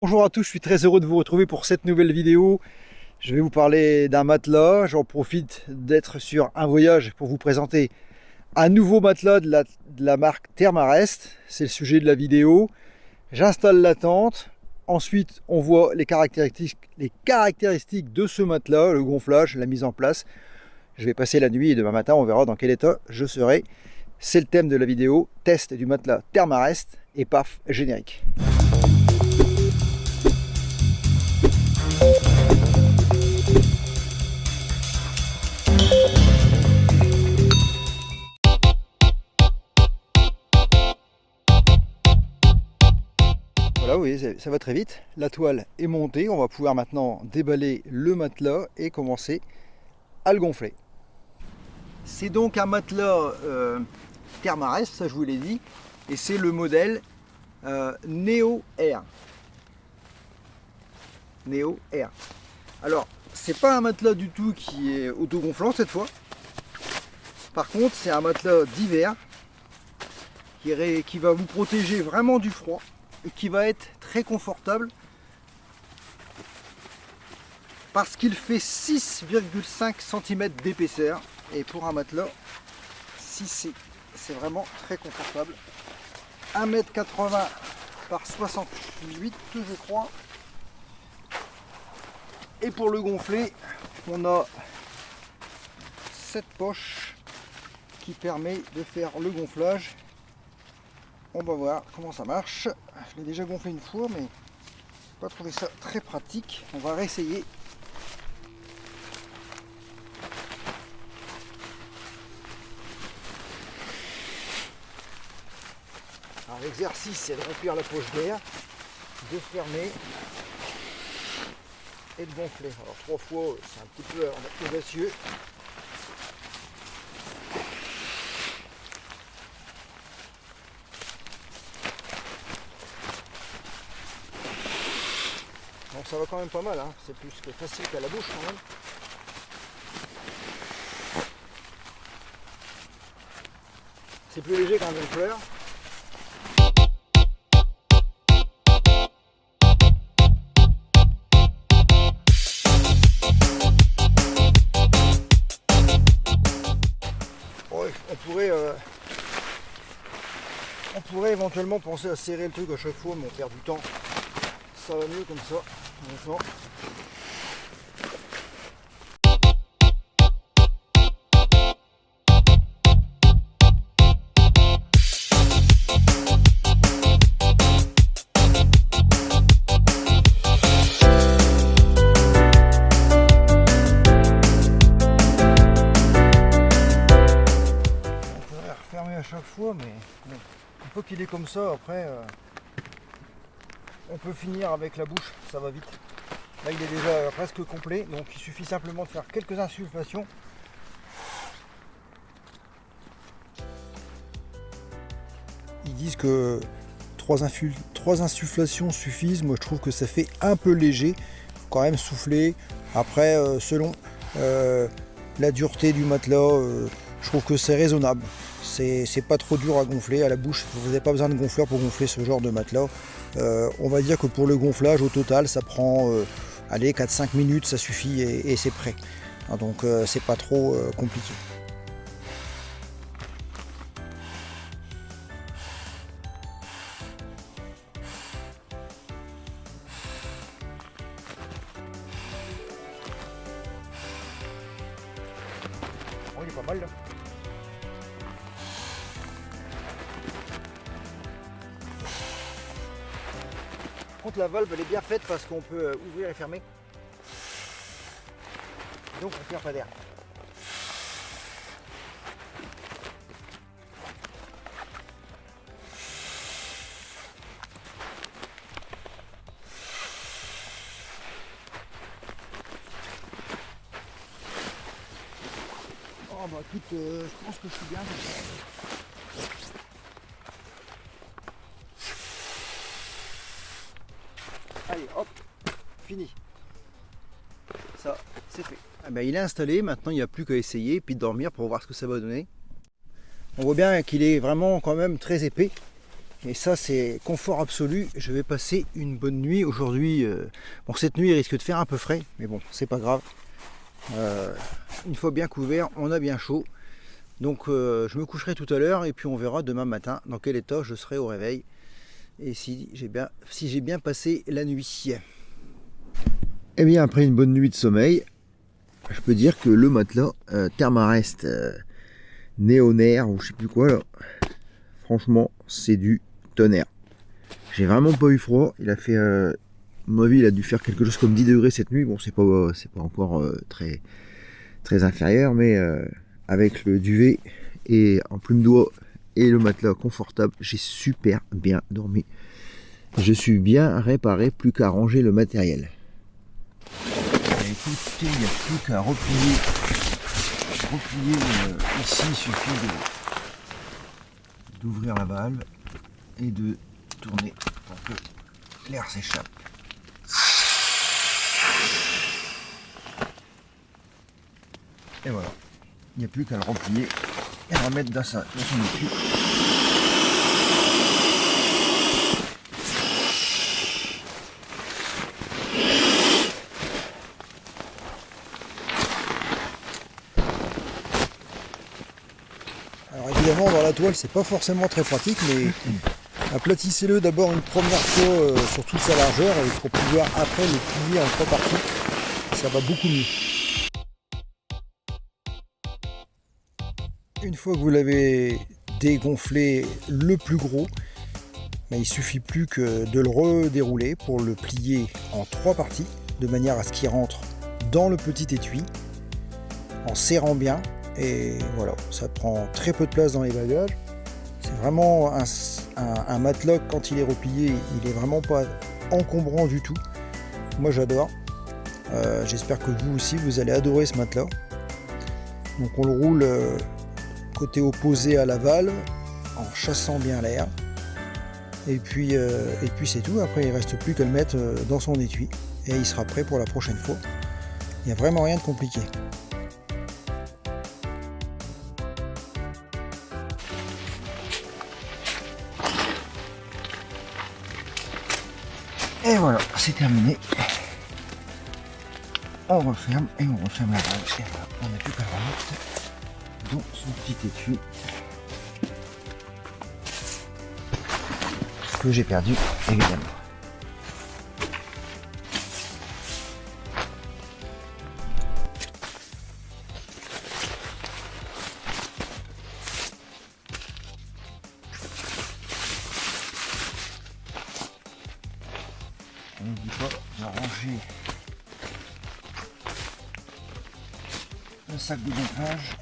Bonjour à tous, je suis très heureux de vous retrouver pour cette nouvelle vidéo. Je vais vous parler d'un matelas. J'en profite d'être sur un voyage pour vous présenter un nouveau matelas de la marque Thermarest. C'est le sujet de la vidéo. J'installe la tente. Ensuite, on voit les caractéristiques de ce matelas, le gonflage, la mise en place. Je vais passer la nuit et demain matin, on verra dans quel état je serai. C'est le thème de la vidéo, test du matelas Thermarest et paf, générique. Voilà, vous voyez, ça va très vite. La toile est montée, on va pouvoir maintenant déballer le matelas et commencer à le gonfler. C'est donc un matelas Thermarest, ça je vous l'ai dit, et c'est le modèle Neo Air. Neo Air. Alors, c'est pas un matelas du tout qui est autogonflant cette fois. Par contre, c'est un matelas d'hiver qui va vous protéger vraiment du froid et qui va être très confortable parce qu'il fait 6,5 cm d'épaisseur et pour un matelas 6C, c'est vraiment très confortable. 1,80 m par 68 je crois. Et pour le gonfler, on a cette poche qui permet de faire le gonflage. On va voir comment ça marche. Je l'ai déjà gonflé une fois, mais je n'ai pas trouvé ça très pratique. On va réessayer. L'exercice, c'est de remplir la poche d'air, de fermer et de gonfler. Alors 3 fois, c'est un petit peu audacieux. Donc ça va quand même pas mal, hein. C'est plus que facile qu'à la bouche quand même. C'est plus léger qu'un gonfleur. On pourrait éventuellement penser à serrer le truc à chaque fois, mais on perd du temps. Ça va mieux comme ça, honnêtement. On pourrait refermer à chaque fois, mais bon, une fois qu'il est comme ça, après on peut finir avec la bouche, ça va vite. Là il est déjà presque complet, donc il suffit simplement de faire quelques insufflations. Ils disent que 3 insufflations suffisent. Moi je trouve que ça fait un peu léger. Il faut quand même souffler. Après, selon la dureté du matelas, je trouve que c'est raisonnable. C'est pas trop dur à gonfler à la bouche. Vous n'avez pas besoin de gonfleur pour gonfler ce genre de matelas. On va dire que pour le gonflage, au total, ça prend allez, 4-5 minutes, ça suffit et c'est prêt. Donc c'est pas trop compliqué. Oh, il est pas mal là. Par contre la valve elle est bien faite parce qu'on peut ouvrir et fermer. Donc on perd pas d'air. Oh bah écoute, je pense que je suis bien comme ça. Allez, hop, fini. Ça, c'est fait. Ah ben, il est installé, maintenant il n'y a plus qu'à essayer puis de dormir pour voir ce que ça va donner. On voit bien qu'il est vraiment quand même très épais. Et ça, c'est confort absolu. Je vais passer une bonne nuit aujourd'hui. Bon, cette nuit, il risque de faire un peu frais, mais bon, c'est pas grave. Une fois bien couvert, on a bien chaud. Donc, je me coucherai tout à l'heure et puis on verra demain matin dans quel état je serai au réveil et si j'ai bien passé la nuit. Eh bien, après une bonne nuit de sommeil, je peux dire que le matelas Thermarest Néonaire ou je sais plus quoi là, franchement, c'est du tonnerre. J'ai vraiment pas eu froid. Il a fait, à mon avis, il a dû faire quelque chose comme 10 degrés cette nuit. Bon, c'est pas encore très inférieur, mais avec le duvet et en plume d'oie et le matelas confortable, j'ai super bien dormi. Je suis bien réparé, plus qu'à ranger le matériel. Et écoutez, il n'y a plus qu'à replier ici. Il suffit d'ouvrir la valve et de tourner pour que l'air s'échappe. Et voilà, il n'y a plus qu'à le replier et le remettre dans son étui. Alors évidemment, dans la toile, c'est pas forcément très pratique, mais aplatissez-le d'abord une première fois sur toute sa largeur et pour pouvoir après le plier en 3 parties, ça va beaucoup mieux. Une fois que vous l'avez dégonflé le plus gros, mais il suffit plus que de le redérouler pour le plier en 3 parties, de manière à ce qu'il rentre dans le petit étui, en serrant bien, et voilà, ça prend très peu de place dans les bagages. C'est vraiment un matelas, quand il est replié, il est vraiment pas encombrant du tout. Moi j'adore. J'espère que vous aussi vous allez adorer ce matelas. Donc on le roule côté opposé à la valve en chassant bien l'air et puis c'est tout. Après il reste plus qu'à le mettre dans son étui et il sera prêt pour la prochaine fois. Il n'y a vraiment rien de compliqué. Et voilà, c'est terminé. On referme et on referme la valve. Et voilà, on n'a plus qu'à le remettre dans son petit étui que j'ai perdu évidemment. On n'oublie pas de ranger le sac de gonflage.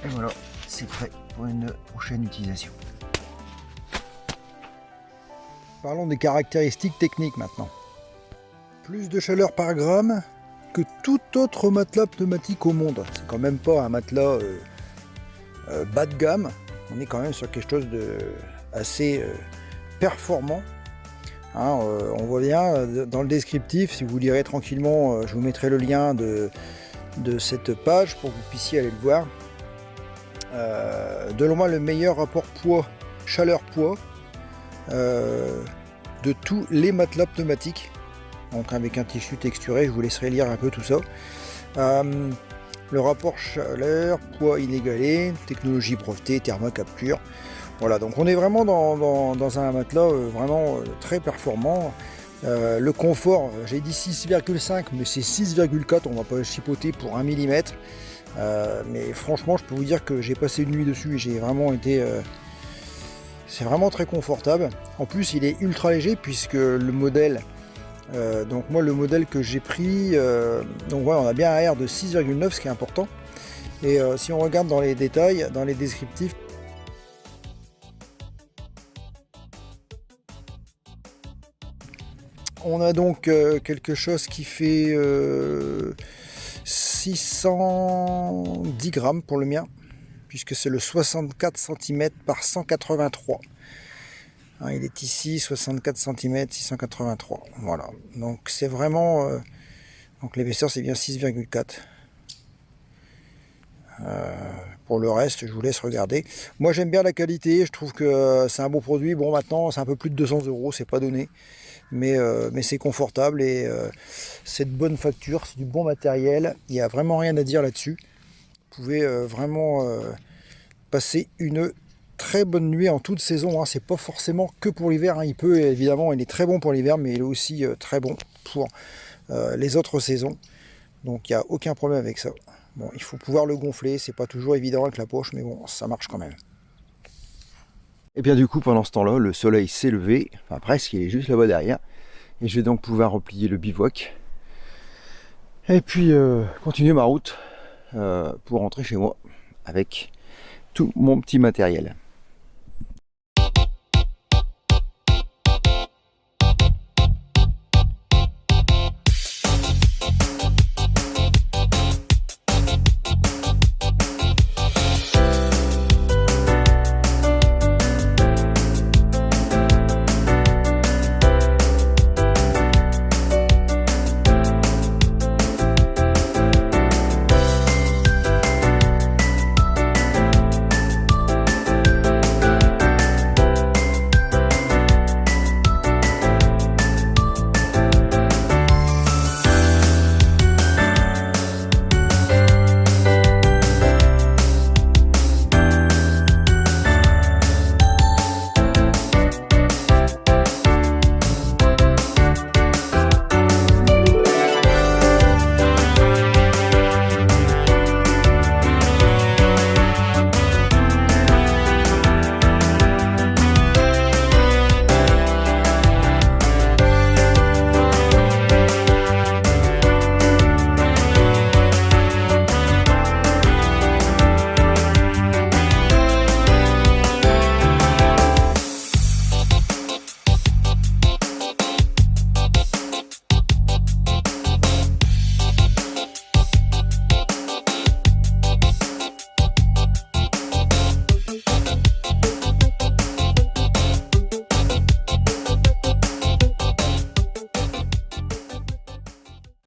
Et voilà, c'est prêt pour une prochaine utilisation. Parlons des caractéristiques techniques maintenant. Plus de chaleur par gramme que tout autre matelas pneumatique au monde. C'est quand même pas un matelas bas de gamme. On est quand même sur quelque chose de assez performant. Hein, on voit bien dans le descriptif, si vous lirez tranquillement, je vous mettrai le lien de cette page pour que vous puissiez aller le voir. De loin le meilleur rapport poids, chaleur-poids de tous les matelas pneumatiques. Donc avec un tissu texturé, je vous laisserai lire un peu tout ça. Le rapport chaleur, poids inégalé, technologie brevetée, thermocapture. Voilà, donc on est vraiment dans un matelas vraiment très performant. Le confort, j'ai dit 6,5, mais c'est 6,4, on va pas chipoter pour 1 mm. Mais franchement, je peux vous dire que j'ai passé une nuit dessus et j'ai vraiment été... c'est vraiment très confortable. En plus, il est ultra léger puisque le modèle... donc moi, le modèle que j'ai pris... donc voilà, on a bien un R de 6,9, ce qui est important. Et si on regarde dans les détails, dans les descriptifs, on a donc quelque chose qui fait 610 grammes pour le mien, puisque c'est le 64 cm par 183. Hein, il est ici 64 cm 683. Voilà. Donc c'est vraiment... donc l'épaisseur c'est bien 6,4. Pour le reste, je vous laisse regarder. Moi j'aime bien la qualité, je trouve que c'est un bon produit. Bon, maintenant c'est un peu plus de 200 €, c'est pas donné. Mais c'est confortable et c'est de bonne facture, c'est du bon matériel. Il n'y a vraiment rien à dire là-dessus. Vous pouvez vraiment passer une très bonne nuit en toute saison. Hein. C'est pas forcément que pour l'hiver. Hein. Évidemment, il est très bon pour l'hiver, mais il est aussi très bon pour les autres saisons. Donc il n'y a aucun problème avec ça. Bon, il faut pouvoir le gonfler, c'est pas toujours évident avec la poche, mais bon, ça marche quand même. Et bien du coup, pendant ce temps-là, le soleil s'est levé, enfin presque, il est juste là-bas derrière. Et je vais donc pouvoir replier le bivouac. Et puis continuer ma route pour rentrer chez moi avec tout mon petit matériel.